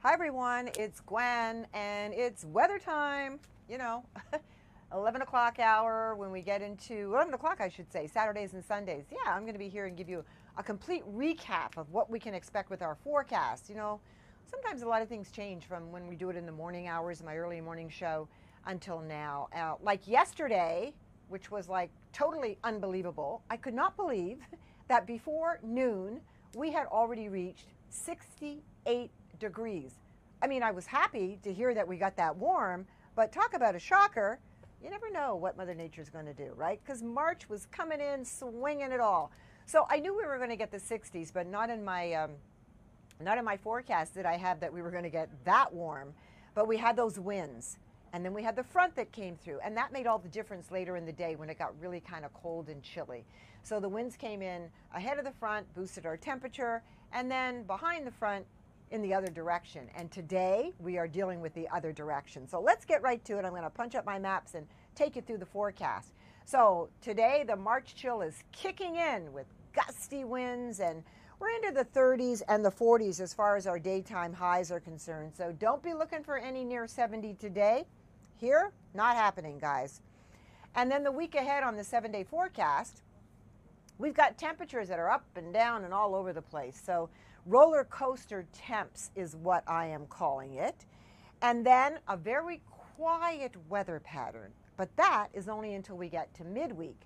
Hi everyone, it's Gwen and it's weather time, 11 o'clock hour when we get into, 11 o'clock I should say, Saturdays and Sundays. Yeah, I'm going to be here and give you a complete recap of what we can expect with our forecast. Sometimes a lot of things change from when we do it in the morning hours, my early morning show, until now. Like yesterday, which was like totally unbelievable, I could not believe that before noon we had already reached 68 degrees. I mean, I was happy to hear that we got that warm, but talk about a shocker. You never know what Mother Nature's going to do, right? Because March was coming in, swinging it all. So I knew we were going to get the 60s, but not in my forecast did I have that we were going to get that warm. But we had those winds, and then we had the front that came through, and that made all the difference later in the day when it got really kind of cold and chilly. So the winds came in ahead of the front, boosted our temperature, and then behind the front, in the other direction. And today we are dealing with the other direction. So let's get right to it. I'm going to punch up my maps and take you through the forecast. So today the March chill is kicking in with gusty winds, and we're into the 30s and the 40s as far as our daytime highs are concerned. So don't be looking for any near 70 today. Here, not happening, guys. And then the week ahead on the 7-day forecast, we've got temperatures that are up and down and all over the place. So roller coaster temps is what I am calling it. And then a very quiet weather pattern, but that is only until we get to midweek.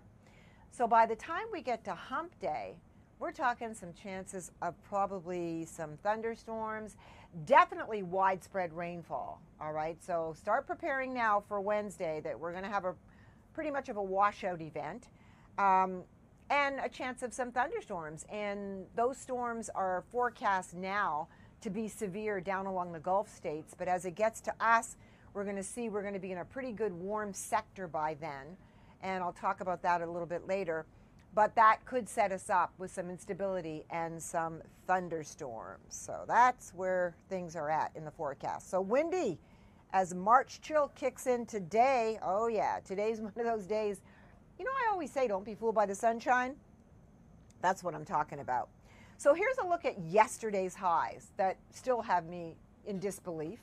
So by the time we get to hump day, we're talking some chances of probably some thunderstorms, definitely widespread rainfall. All right, so start preparing now for Wednesday that we're going to have a pretty much of a washout event. And a chance of some thunderstorms. And those storms are forecast now to be severe down along the Gulf states. But as it gets to us, we're going to be in a pretty good warm sector by then. And I'll talk about that a little bit later. But that could set us up with some instability and some thunderstorms. So that's where things are at in the forecast. So windy as March chill kicks in today. Oh yeah, today's one of those days. I always say don't be fooled by the sunshine. That's what I'm talking about. So here's a look at yesterday's highs that still have me in disbelief.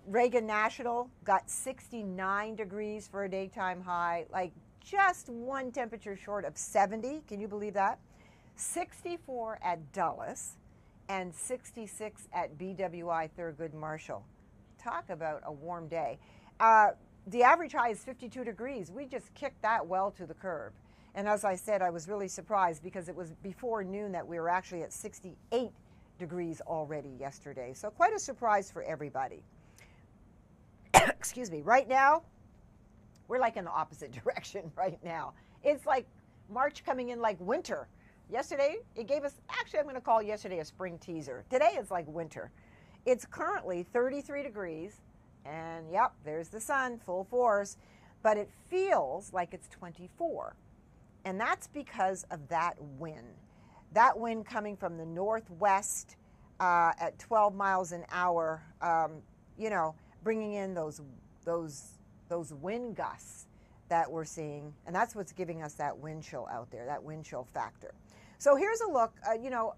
Reagan National got 69 degrees for a daytime high, like just one temperature short of 70. Can you believe that? 64 at Dulles and 66 at BWI Thurgood Marshall. Talk about a warm day. The average high is 52 degrees. We just kicked that well to the curb. And as I said, I was really surprised because it was before noon that we were actually at 68 degrees already yesterday. So quite a surprise for everybody. Excuse me. Right now, we're like in the opposite direction right now. It's like March coming in like winter. Yesterday, it gave us, actually I'm going to call yesterday a spring teaser. Today it's like winter. It's currently 33 degrees. And yep, there's the sun, full force, but it feels like it's 24. And that's because of that wind. That wind coming from the northwest at 12 miles an hour, bringing in those wind gusts that we're seeing. And that's what's giving us that wind chill out there, that wind chill factor. So here's a look,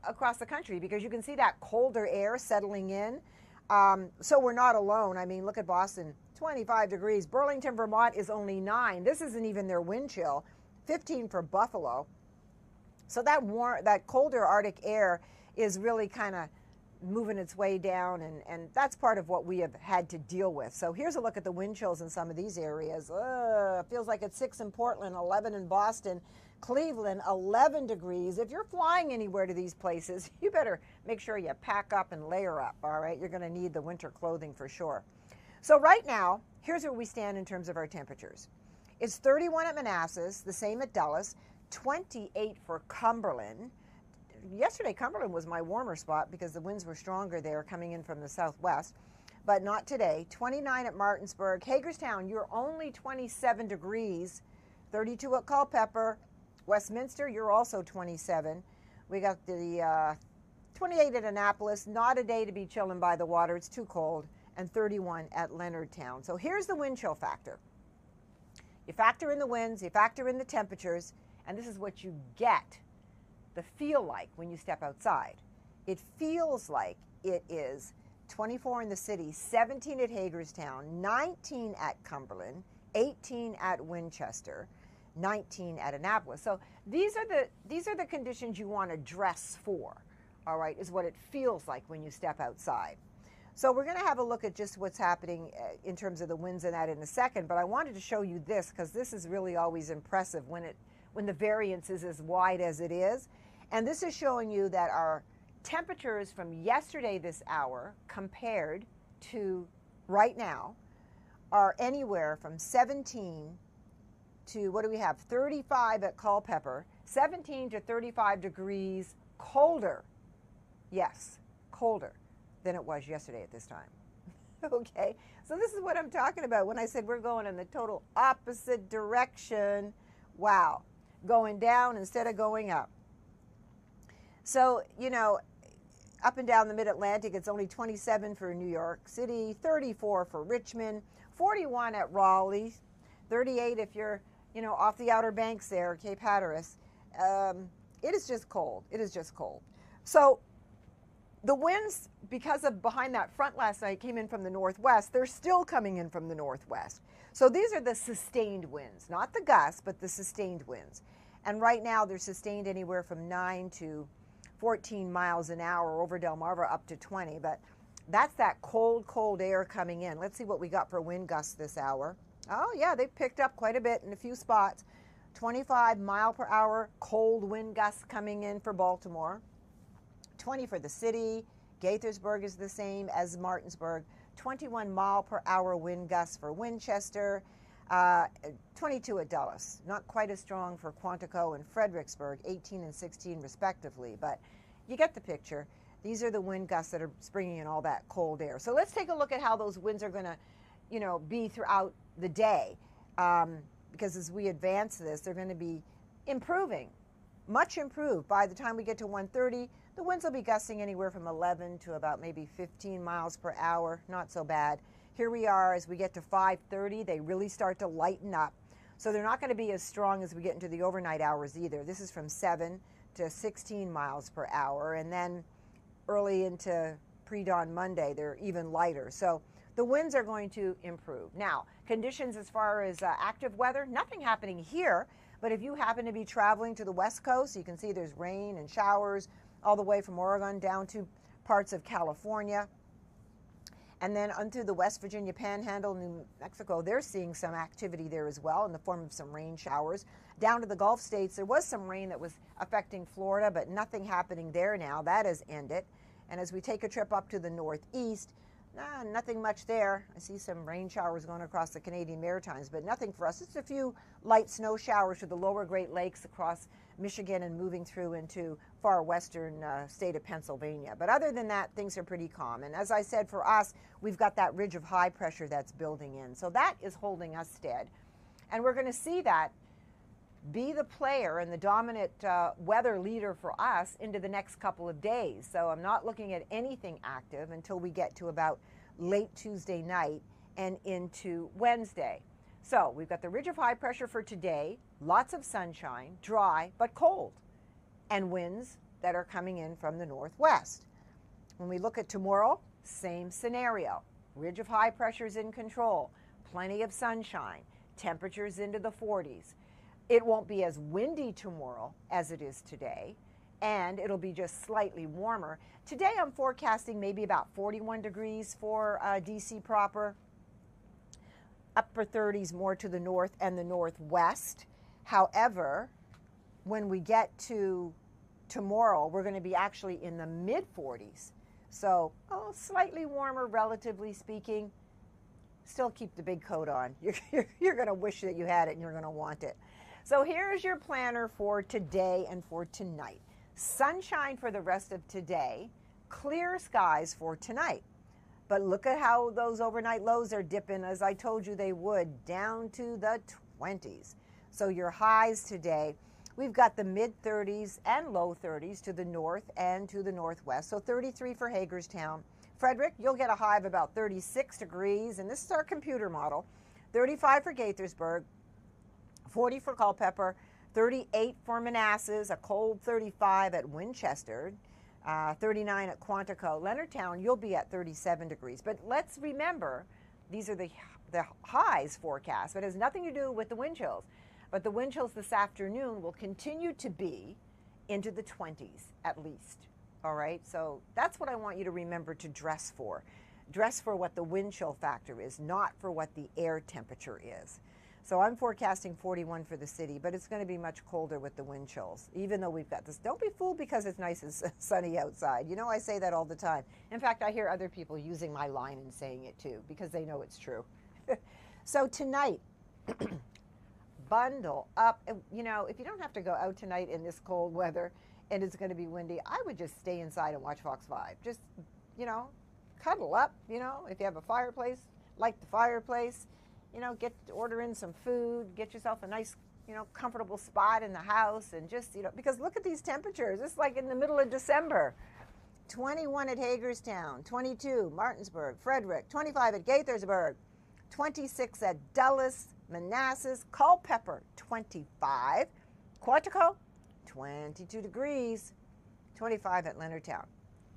across the country, because you can see that colder air settling in. So we're not alone. I mean, look at Boston, 25 degrees. Burlington, Vermont is only 9. This isn't even their wind chill. 15 for Buffalo. So that colder Arctic air is really kind of moving its way down, and that's part of what we have had to deal with. So here's a look at the wind chills in some of these areas. Feels like it's 6 in Portland, 11 in Boston, Cleveland, 11 degrees. If you're flying anywhere to these places, you better make sure you pack up and layer up, all right? You're going to need the winter clothing for sure. So right now, here's where we stand in terms of our temperatures. It's 31 at Manassas, the same at Dulles, 28 for Cumberland. Yesterday, Cumberland was my warmer spot because the winds were stronger there coming in from the southwest, but not today. 29 at Martinsburg. Hagerstown, you're only 27 degrees, 32 at Culpeper. Westminster, you're also 27. We got the 28 at Annapolis, not a day to be chilling by the water, it's too cold, and 31 at Leonardtown. So here's the wind chill factor. You factor in the winds, you factor in the temperatures, and this is what you get the feel like when you step outside. It feels like it is 24 in the city, 17 at Hagerstown, 19 at Cumberland, 18 at Winchester, 19 at Annapolis. So these are the conditions you want to dress for, all right, is what it feels like when you step outside. So we're going to have a look at just what's happening in terms of the winds and that in a second, but I wanted to show you this because this is really always impressive when the variance is as wide as it is. And this is showing you that our temperatures from yesterday this hour compared to right now are anywhere from 17 to, what do we have, 35 at Culpeper, 17 to 35 degrees colder. Yes, colder than it was yesterday at this time. Okay, so this is what I'm talking about when I said we're going in the total opposite direction. Wow, going down instead of going up. So, you know, up and down the mid-Atlantic, it's only 27 for New York City, 34 for Richmond, 41 at Raleigh, 38 if you're, you know, off the Outer Banks there, Cape Hatteras. It is just cold. It is just cold. So the winds, because of behind that front last night, came in from the northwest. They're still coming in from the northwest. So these are the sustained winds, not the gusts, but the sustained winds. And right now they're sustained anywhere from 9 to 14 miles an hour over Delmarva up to 20. But that's that cold, cold air coming in. Let's see what we got for wind gusts this hour. Oh, yeah, they picked up quite a bit in a few spots. 25 mile per hour cold wind gusts coming in for Baltimore. 20 for the city. Gaithersburg is the same as Martinsburg. 21 mile per hour wind gusts for Winchester. 22 at Dulles. Not quite as strong for Quantico and Fredericksburg, 18 and 16 respectively, but you get the picture. These are the wind gusts that are bringing in all that cold air. So let's take a look at how those winds are going to, you know, be throughout the day, because as we advance this, they're going to be improving, much improved. By the time we get to 1:30, the winds will be gusting anywhere from 11 to about maybe 15 miles per hour. Not so bad. Here we are as we get to 5:30, they really start to lighten up. So they're not going to be as strong as we get into the overnight hours either. This is from 7 to 16 miles per hour. And then early into pre-dawn Monday, they're even lighter. So the winds are going to improve. Now, conditions as far as active weather, nothing happening here. But if you happen to be traveling to the West Coast, you can see there's rain and showers all the way from Oregon down to parts of California. And then onto the West Virginia Panhandle, New Mexico, they're seeing some activity there as well in the form of some rain showers. Down to the Gulf states, there was some rain that was affecting Florida, but nothing happening there now. That has ended. And as we take a trip up to the northeast, nothing much there. I see some rain showers going across the Canadian Maritimes, but nothing for us. It's a few light snow showers to the lower Great Lakes across Michigan and moving through into far western state of Pennsylvania. But other than that, things are pretty calm. And as I said, for us, we've got that ridge of high pressure that's building in. So that is holding us steady. And we're going to see that be the player and the dominant weather leader for us into the next couple of days. So I'm not looking at anything active until we get to about late Tuesday night and into Wednesday. So we've got the ridge of high pressure for today, lots of sunshine, dry but cold, and winds that are coming in from the northwest. When we look at tomorrow, same scenario. Ridge of high pressure is in control, plenty of sunshine, temperatures into the 40s. It won't be as windy tomorrow as it is today, and it'll be just slightly warmer. Today I'm forecasting maybe about 41 degrees for DC proper, upper 30s more to the north and the northwest. However, when we get to tomorrow, we're going to be actually in the mid-40s. So slightly warmer, relatively speaking. Still keep the big coat on. You're going to wish that you had it and you're going to want it. So here's your planner for today and for tonight. Sunshine for the rest of today, clear skies for tonight. But look at how those overnight lows are dipping, as I told you they would, down to the 20s. So your highs today, we've got the mid-30s and low 30s to the north and to the northwest. So 33 for Hagerstown. Frederick, you'll get a high of about 36 degrees, and this is our computer model. 35 for Gaithersburg. 40 for Culpeper, 38 for Manassas, a cold 35 at Winchester, 39 at Quantico. Leonardtown, you'll be at 37 degrees. But let's remember, these are the highs forecast, but it has nothing to do with the wind chills. But the wind chills this afternoon will continue to be into the 20s at least. All right, so that's what I want you to remember to dress for. Dress for what the wind chill factor is, not for what the air temperature is. So I'm forecasting 41 for the city, but it's going to be much colder with the wind chills, even though we've got this. Don't be fooled because it's nice and sunny outside. You know, I say that all the time. In fact, I hear other people using my line and saying it too, because they know it's true. So tonight, bundle up. You know, if you don't have to go out tonight in this cold weather and it's going to be windy, I would just stay inside and watch Fox 5. Just, you know, cuddle up, you know, if you have a fireplace, light the fireplace. You know, order in some food, get yourself a nice, you know, comfortable spot in the house, and just, you know, because look at these temperatures. It's like in the middle of December. 21 at Hagerstown, 22 Martinsburg, Frederick, 25 at Gaithersburg, 26 at Dulles, Manassas, Culpeper, 25, Quantico, 22 degrees, 25 at Leonardtown.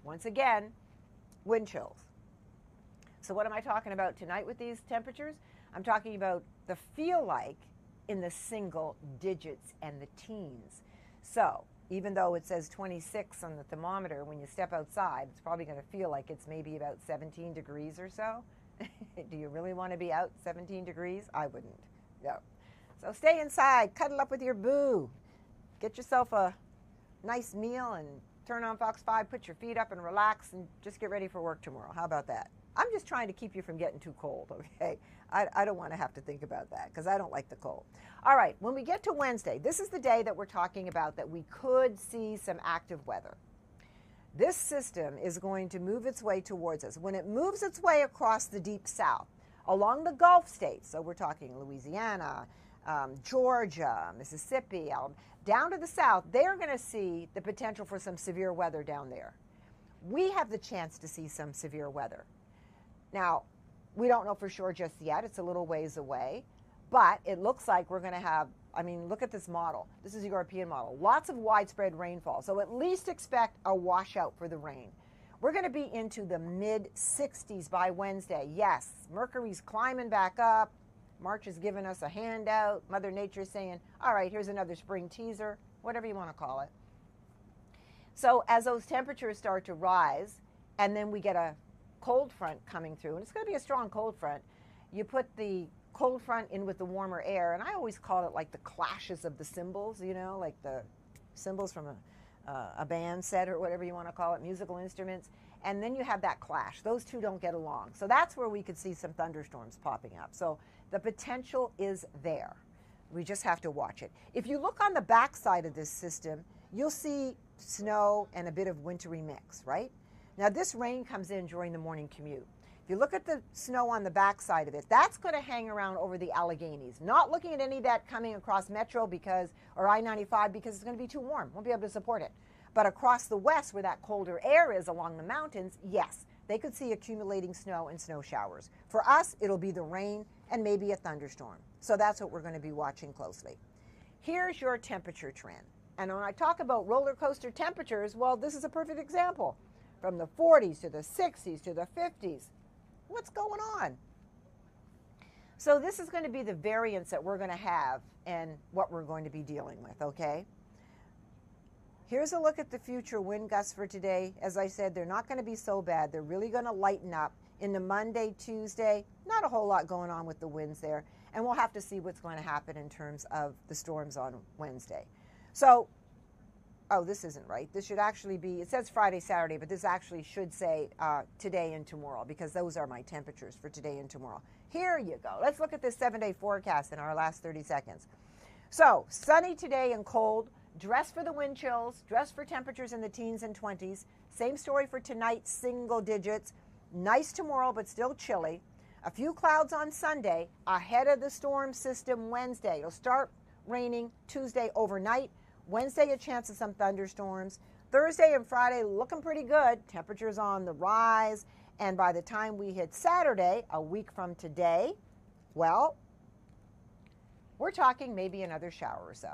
Once again, wind chills. So what am I talking about tonight with these temperatures? I'm talking about the feel like in the single digits and the teens. So even though it says 26 on the thermometer, when you step outside, it's probably going to feel like it's maybe about 17 degrees or so. Do you really want to be out 17 degrees? I wouldn't. No. So stay inside, cuddle up with your boo, get yourself a nice meal and turn on Fox 5, put your feet up and relax and just get ready for work tomorrow. How about that? I'm just trying to keep you from getting too cold, okay? I don't want to have to think about that because I don't like the cold. All right, when we get to Wednesday, this is the day that we're talking about that we could see some active weather. This system is going to move its way towards us. When it moves its way across the deep south, along the Gulf states, so we're talking Louisiana, Georgia, Mississippi, down to the south, they're going to see the potential for some severe weather down there. We have the chance to see some severe weather. Now, we don't know for sure just yet. It's a little ways away. But it looks like we're going to have, I mean, look at this model. This is a European model. Lots of widespread rainfall. So at least expect a washout for the rain. We're going to be into the mid-60s by Wednesday. Yes, Mercury's climbing back up. March has given us a handout. Mother Nature's saying, all right, here's another spring teaser, whatever you want to call it. So as those temperatures start to rise, and then we get a cold front coming through, and it's going to be a strong cold front. You put the cold front in with the warmer air, and I always call it like the clashes of the cymbals, you know, like the cymbals from a band set or whatever you want to call it, musical instruments, and then you have that clash. Those two don't get along. So that's where we could see some thunderstorms popping up. So the potential is there. We just have to watch it. If you look on the back side of this system, you'll see snow and a bit of wintry mix, right? Now, this rain comes in during the morning commute. If you look at the snow on the backside of it, that's going to hang around over the Alleghenies. Not looking at any of that coming across Metro or I-95 because it's going to be too warm. Won't be able to support it. But across the west where that colder air is along the mountains, yes, they could see accumulating snow and snow showers. For us, it'll be the rain and maybe a thunderstorm. So that's what we're going to be watching closely. Here's your temperature trend. And when I talk about roller coaster temperatures, well, this is a perfect example. From the 40s to the 60s to the 50s. What's going on? So this is going to be the variance that we're going to have and what we're going to be dealing with, okay? Here's a look at the future wind gusts for today. As I said, they're not going to be so bad. They're really going to lighten up into Monday, Tuesday. Not a whole lot going on with the winds there. And we'll have to see what's going to happen in terms of the storms on Wednesday. So, oh, this isn't right. This should actually be, it says Friday, Saturday, but this actually should say today and tomorrow because those are my temperatures for today and tomorrow. Here you go. Let's look at this 7-day forecast in our last 30 seconds. So, sunny today and cold. Dress for the wind chills. Dress for temperatures in the teens and 20s. Same story for tonight, single digits. Nice tomorrow, but still chilly. A few clouds on Sunday ahead of the storm system Wednesday. It'll start raining Tuesday overnight. Wednesday, a chance of some thunderstorms. Thursday and Friday looking pretty good. Temperatures on the rise. And by the time we hit Saturday, a week from today, well, we're talking maybe another shower or so.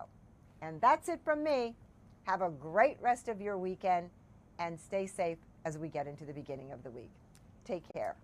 And that's it from me. Have a great rest of your weekend. and stay safe as we get into the beginning of the week. Take care.